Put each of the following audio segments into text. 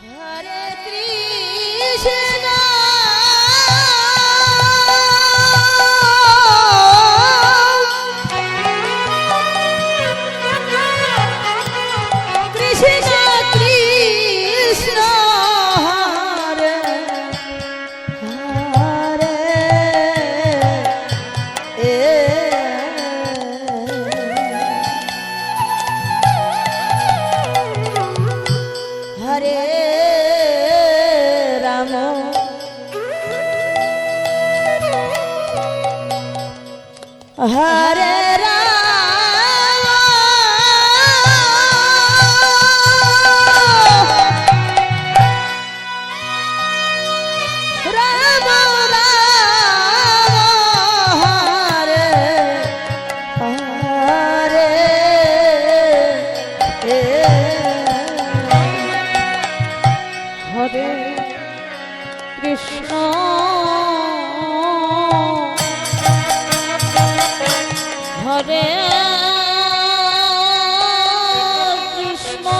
Hare Krishna Krishna Krishna Hare Hare Hare Rama Hare Rama Hare Hare Hare Krishna Hare Krishna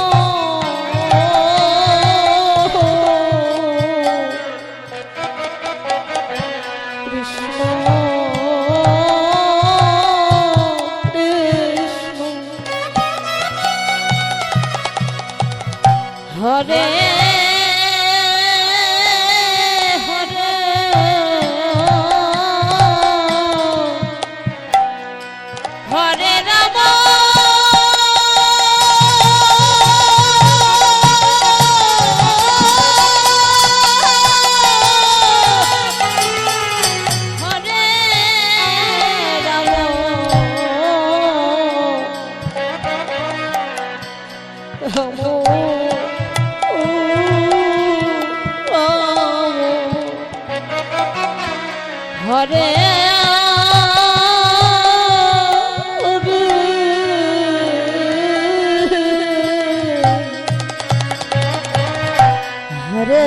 Krishna Krishna Hare Hare Hare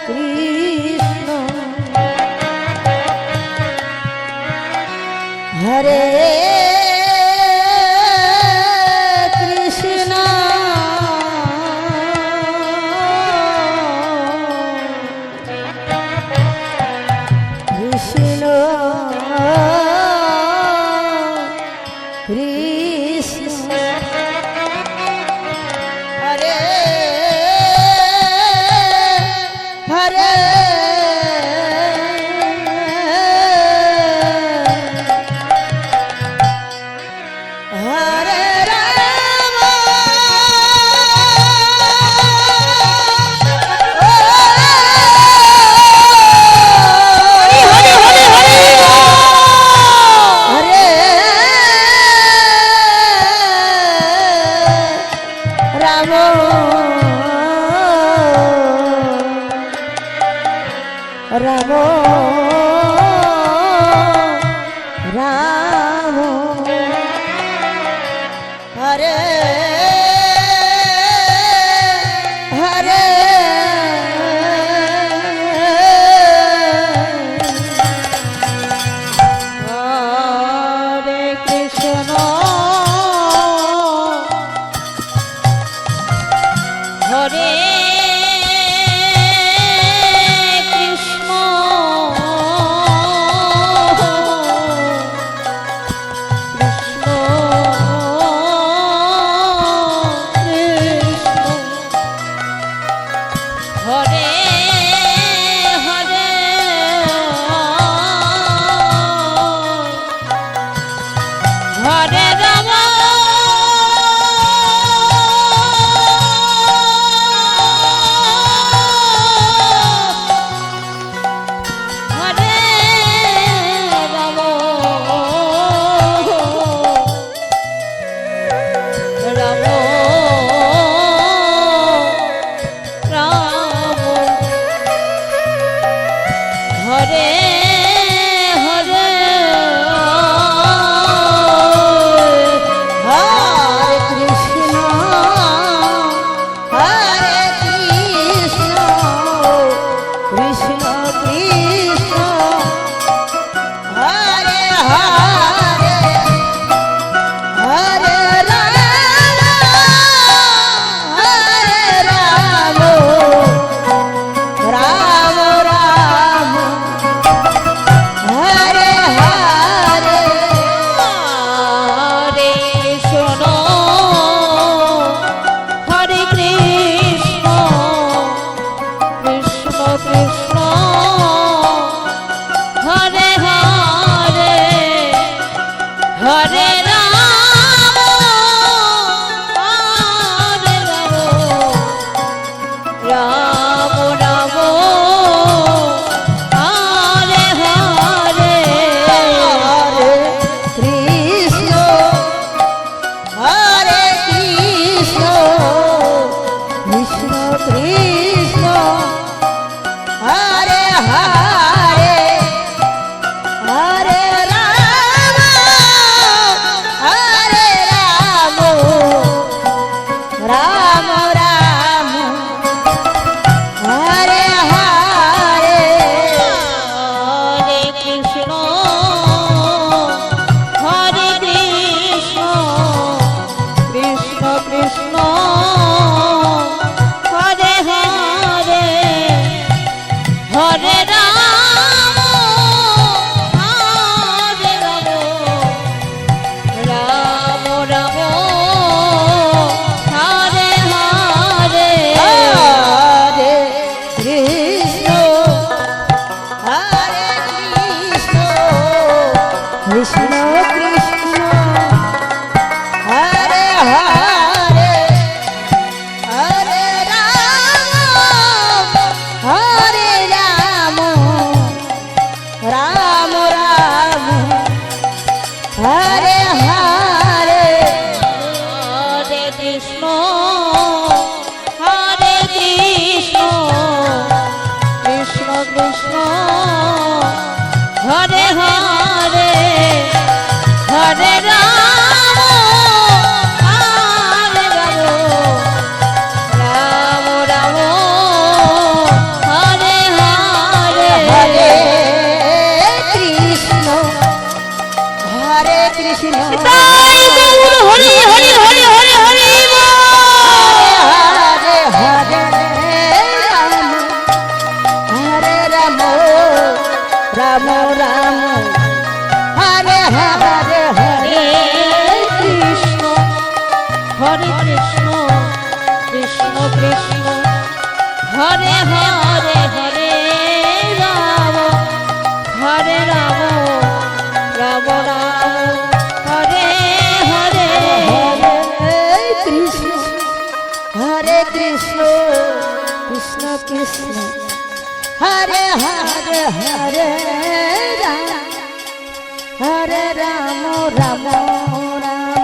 Krishna Hare Krishna Krishna Krishna Hare Hare Hare Rama Ramo Ramo Hare Hare Hare Krishna Hare Hare Krishna Hare Hare Hare Ram Hare Ram Ram Ram Hare Hare Hare Krishna Hare Krishna Krishna Krishna Hare Hare Hare Ram Hare Ram Ram Ram Hare Hare Hare Krishna Hare Krishna Krishna Krishna Hare Hare Hare Ram Hare Ram Ram Ram Hare Hare Hare Krishna Hare Krishna Hari Hari Hari Hari Hari Hare Hare Ram Hare Ram Ram Ram Hare Hare Hare Krishna Hare Krishna Krishna Krishna Hare Hare Hare Ram Hare Ram Ram Ram Hare Hare Hare Krishna Hare Krishna Krishna Krishna Hare Hare Hare Ram Hare Ram Ram Ram